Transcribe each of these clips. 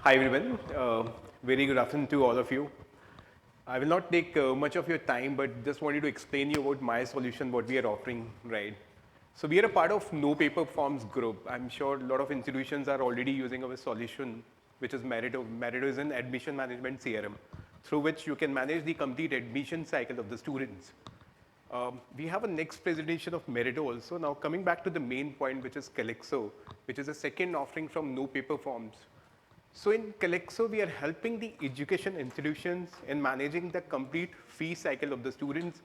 Hi everyone, very good afternoon to all of you. I will not take much of your time, but just wanted to explain you about my solution, what we are offering, right? So we are a part of No Paper Forms group. I'm sure a lot of institutions are already using our solution, which is Merito. Merito is an admission management CRM, through which you can manage the complete admission cycle of the students. We have a next presentation of Merito also. Now coming back to the main point, which is Calixo, which is a second offering from No Paper Forms. So in Calixo, we are helping the education institutions in managing the complete fee cycle of the students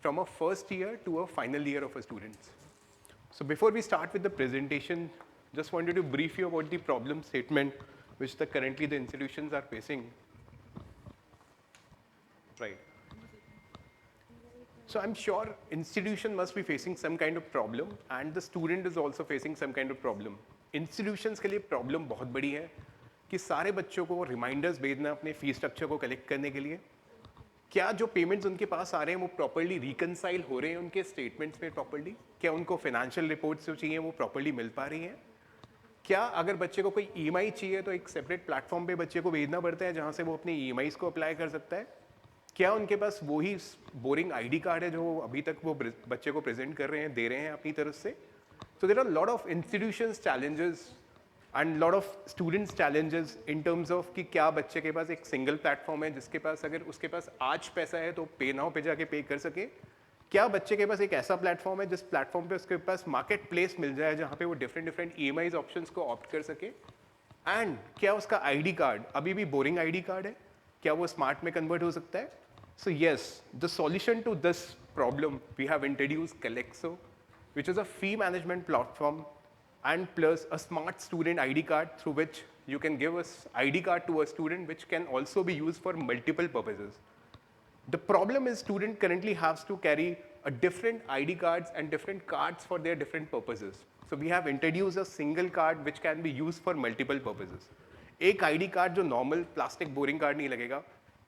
from a first year to a final year of a students. So before we start with the presentation, just wanted to brief you about the problem statement which currently the institutions are facing. Right. So I'm sure institution must be facing some kind of problem and the student is also facing some kind of problem. Institutions के लिए problem बहुत बड़ी है कि सारे बच्चों को reminders भेजना अपने फीस स्ट्रक्चर को कलेक्ट करने के लिए, क्या जो पेमेंट्स उनके पास आ रहे हैं वो प्रॉपर्ली रिकनसाइल हो रहे हैं उनके स्टेटमेंट्स में प्रॉपर्ली, क्या उनको फाइनेंशियल रिपोर्ट्स जो चाहिए वो प्रॉपर्ली मिल पा रही हैं, क्या अगर बच्चे को कोई ईएमआई चाहिए तो एक सेपरेट प्लेटफॉर्म पे बच्चे को भेजना पड़ता है जहां से वो अपने ईएमआईज को अप्लाई कर सकता है, क्या उनके पास वही बोरिंग आईडी कार्ड है जो अभी तक वो बच्चे को प्रेजेंट कर रहे हैं, दे रहे हैं अपनी तरफ से. So there are lot of institutions challenges and lot of students challenges in terms of कि क्या बच्चे के पास एक सिंगल प्लेटफॉर्म है जिसके पास अगर उसके पास आज पैसा है तो पे नाउ पे जाके पे कर सके, क्या बच्चे के पास एक ऐसा प्लेटफॉर्म है जिस प्लेटफॉर्म पे उसके पास मार्केट प्लेस मिल जाए जहाँ पे वो डिफरेंट ईएमआईज ऑप्शंस को ऑप्ट कर सके, एंड क्या उसका आईडी कार्ड अभी भी बोरिंग आईडी कार्ड है, क्या वो स्मार्ट में कन्वर्ट हो सकता है. So yes, the solution to this problem, we have introduced Calixo, which is a fee management platform and plus a smart student ID card through which you can give us ID card to a student which can also be used for multiple purposes. The problem is student currently has to carry a different ID cards and different cards for their different purposes. So we have introduced a single card which can be used for multiple purposes. एक ID card जो normal plastic boring card नहीं लगेगा,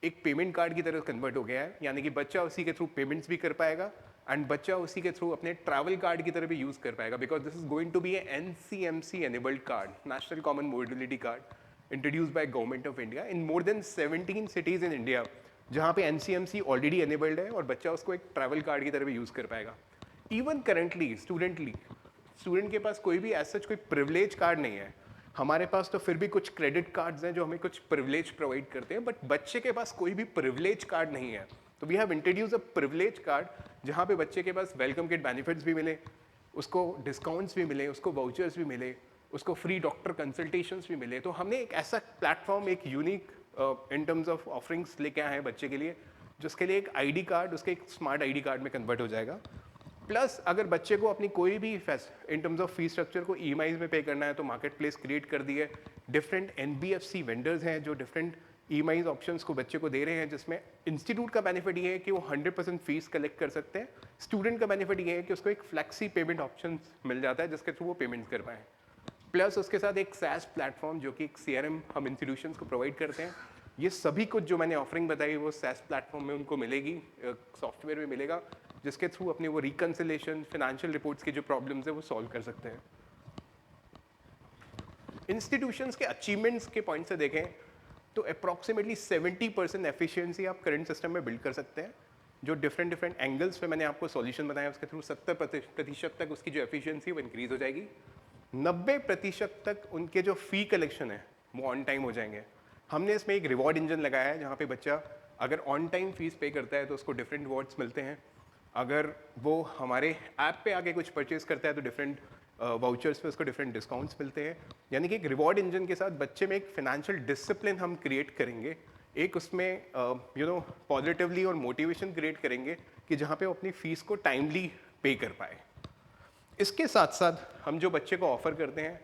एक payment card की तरह convert हो गया है, यानी कि बच्चा उसी के थ्रू पेमेंट्स भी कर पाएगा एंड बच्चा उसी के थ्रू अपने ट्रैवल कार्ड की तरह भी यूज कर पाएगा, because this is going to be NCMC enabled card, national common mobility card introduce by government of India in more than 17 cities in India, जहां पे एनसीएमसी ऑलरेडी एनेबल्ड है और बच्चा उसको एक ट्रैवल कार्ड की तरह भी यूज कर पाएगा. इवन करंटली स्टूडेंट के पास कोई भी ऐसा कोई प्रिविलेज कार्ड नहीं है. हमारे पास तो फिर भी कुछ क्रेडिट कार्ड्स हैं जो हमें कुछ प्रिविलेज प्रोवाइड करते हैं, बट बच्चे के पास कोई भी प्रिविलेज कार्ड नहीं है. तो we have introduce a privilege card जहाँ पे बच्चे के पास वेलकम किट बेनिफिट्स भी मिले, उसको डिस्काउंट्स भी मिले, उसको वाउचर्स भी मिले, उसको फ्री डॉक्टर कंसल्टेशंस भी मिले. तो हमने एक ऐसा प्लेटफॉर्म, एक unique in terms of offerings लेके आए हैं बच्चे के लिए, जिसके लिए एक आईडी कार्ड उसके एक स्मार्ट आईडी कार्ड में कन्वर्ट हो जाएगा. प्लस अगर बच्चे को अपनी कोई भी इन टर्म्स ऑफ फीस स्ट्रक्चर को ईएमआईज में पे करना है तो मार्केट प्लेस क्रिएट कर दी है. डिफरेंट एनबीएफसी वेंडर्स हैं जो डिफरेंट ईएमआईज ऑप्शंस को बच्चे को दे रहे हैं, जिसमें इंस्टीट्यूट का बेनिफिट ये है कि वो 100% फीस कलेक्ट कर सकते हैं. स्टूडेंट का बेनिफिट ये है कि उसको एक फ्लैक्सी पेमेंट ऑप्शन मिल जाता है जिसके थ्रू वो पेमेंट कर पाएँ. प्लस उसके साथ एक सैस प्लेटफॉर्म जो कि एक सीआरएम हम इंस्टीट्यूशंस को प्रोवाइड करते हैं. ये सभी कुछ जो मैंने ऑफरिंग बताई वो सैस प्लेटफॉर्म में उनको मिलेगी, सॉफ्टवेयर में मिलेगा, जिसके थ्रू अपने वो रिकन्सिलेशन, फाइनेंशियल रिपोर्ट्स की जो प्रॉब्लम्स है वो सॉल्व कर सकते हैं. इंस्टीट्यूशंस के अचीवमेंट्स के पॉइंट से देखें तो अप्रॉक्सीमेटली 70% एफिशिएंसी आप करंट सिस्टम में बिल्ड कर सकते हैं. जो डिफरेंट एंगल्स पे मैंने आपको सॉल्यूशन बताया उसके थ्रू 70% तक उसकी जो एफिशिएंसी वो इंक्रीज हो जाएगी. 90% तक उनके जो फी कलेक्शन है वो ऑन टाइम हो जाएंगे. हमने इसमें एक रिवॉर्ड इंजन लगाया है जहाँ पे बच्चा अगर ऑन टाइम फीस पे करता है तो उसको डिफरेंट रिवॉर्ड्स मिलते हैं. अगर वो हमारे ऐप पे आके कुछ परचेज करता है तो डिफरेंट वाउचर्स पे उसको डिफरेंट डिस्काउंट्स मिलते हैं. यानी कि एक रिवॉर्ड इंजन के साथ बच्चे में एक फाइनेंशियल डिसिप्लिन हम क्रिएट करेंगे, एक उसमें पॉजिटिवली और मोटिवेशन क्रिएट करेंगे कि जहाँ पे वो अपनी फीस को टाइमली पे कर पाए. इसके साथ साथ हम जो बच्चे को ऑफर करते हैं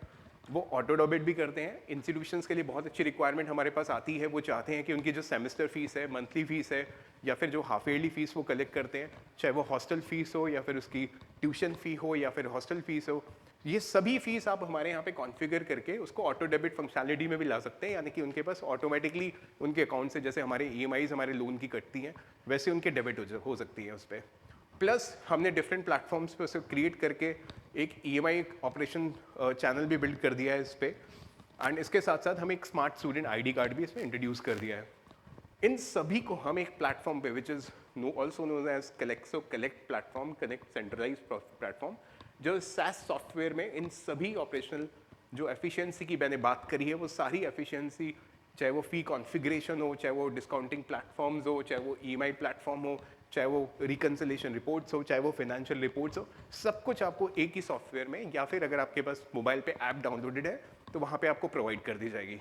वो ऑटो डेबिट भी करते हैं. इंस्टीट्यूशंस के लिए बहुत अच्छी रिक्वायरमेंट हमारे पास आती है, वो चाहते हैं कि उनकी जो सेमेस्टर फीस है, मंथली फीस है या फिर जो हाफ ईयरली फीस वो कलेक्ट करते हैं, चाहे वो हॉस्टल फीस हो या फिर उसकी ट्यूशन फी हो या फिर हॉस्टल फीस हो, ये सभी फीस आप हमारे यहाँ पे कॉन्फ़िगर करके उसको ऑटो डेबिट फंक्शनलिटी में भी ला सकते हैं. यानी कि उनके पास ऑटोमेटिकली उनके अकाउंट से जैसे हमारे ईएमआईज हमारे लोन की कटती हैं वैसे उनके डेबिट हो सकती है उस पर. प्लस हमने डिफरेंट प्लेटफॉर्म्स पे उसे क्रिएट करके एक ईएमआई ऑपरेशन चैनल भी बिल्ड कर दिया है इस पर. एंड इसके साथ साथ हम एक स्मार्ट स्टूडेंट आईडी कार्ड भी इसमें इंट्रोड्यूस कर दिया है। इन सभी को हम एक प्लेटफॉर्म पे which is also known as Collexo collect platform, connect centralise platform, जो SaaS सॉफ्टवेयर में इन सभी ऑपरेशनल जो एफिशिएंसी की मैंने बात करी है वो सारी एफिशिएंसी, चाहे वो फी कॉन्फ़िगरेशन हो, चाहे वो डिस्काउंटिंग प्लेटफॉर्म्स हो, चाहे वो EMI प्लेटफॉर्म हो, चाहे वो रिकन्सिलेशन रिपोर्ट्स हो, चाहे वो फाइनेंशियल रिपोर्ट्स हो, सब कुछ आपको एक ही सॉफ्टवेयर में, या फिर अगर आपके पास मोबाइल पे ऐप डाउनलोडेड है तो वहाँ पे आपको प्रोवाइड कर दी जाएगी।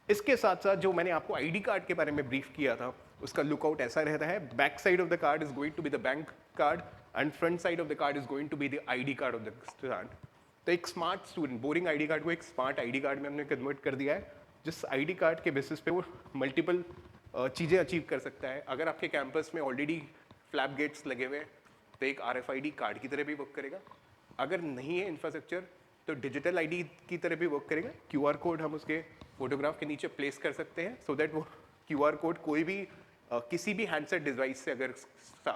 इसके साथ साथ जो मैंने आपको आईडी कार्ड के बारे में ब्रीफ किया था, उसका लुकआउट ऐसा रहता है, back side of the card is going to be the bank card and front side of the card is going to be the ID card of the student. तो एक smart student boring ID card को एक smart ID card में हमने convert कर दिया है, जिस आईडी कार्ड के बेसिस पे वो मल्टीपल चीज़ें अचीव कर सकता है। अगर आपके कैंपस में ऑलरेडी फ्लैप गेट्स लगे हुए हैं तो एक RFID कार्ड की तरह भी वर्क करेगा। अगर नहीं है इंफ्रास्ट्रक्चर तो डिजिटल आईडी की तरह भी वर्क करेगा। QR कोड हम उसके फोटोग्राफ के नीचे प्लेस कर सकते हैं सो दैट वो QR कोड कोई भी किसी भी हैंडसेट डिवाइस से अगर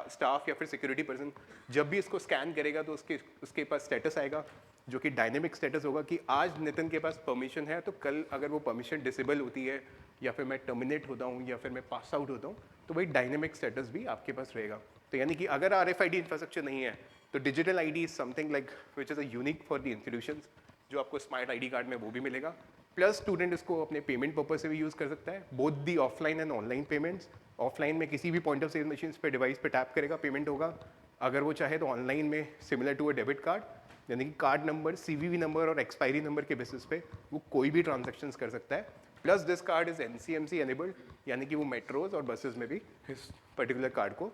स्टाफ या फिर सिक्योरिटी पर्सन जब भी इसको स्कैन करेगा तो उसके पास स्टेटस आएगा जो कि डायनेमिक स्टेटस होगा कि आज नितिन के पास परमिशन है, तो कल अगर वो परमिशन डिसेबल होती है या फिर मैं टर्मिनेट होता हूँ या फिर मैं पास आउट होता हूँ तो वही डायनेमिक स्टेटस भी आपके पास रहेगा। तो यानी कि अगर RFID इंफ्रास्ट्रक्चर नहीं है तो digital ID is something like which is a unique for the institutions, जो आपको स्मार्ट आईडी कार्ड में वो भी मिलेगा। प्लस स्टूडेंट इसको अपने पेमेंट पर्पज से भी यूज़ कर सकता है, both the offline and online payments. Offline में किसी भी पॉइंट ऑफ सेल मशीन पे डिवाइस पे टैप करेगा, पेमेंट होगा। अगर वो चाहे तो ऑनलाइन में similar to a debit card, यानी कि कार्ड नंबर, CVV नंबर और एक्सपायरी नंबर के बेसिस पे वो कोई भी ट्रांजेक्शन्स कर सकता है। Plus this card is NCMC enabled, यानी कि वो मेट्रोज और बसेस में भी इस पर्टिकुलर कार्ड को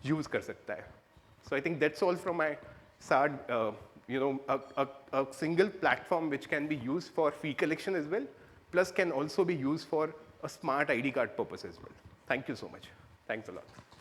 यूज़ कर सकता है। So I think that's all from my side, a single platform which can be used for fee collection as well, plus can also be used for a smart ID card purpose as well. Thank you so much. Thanks a lot.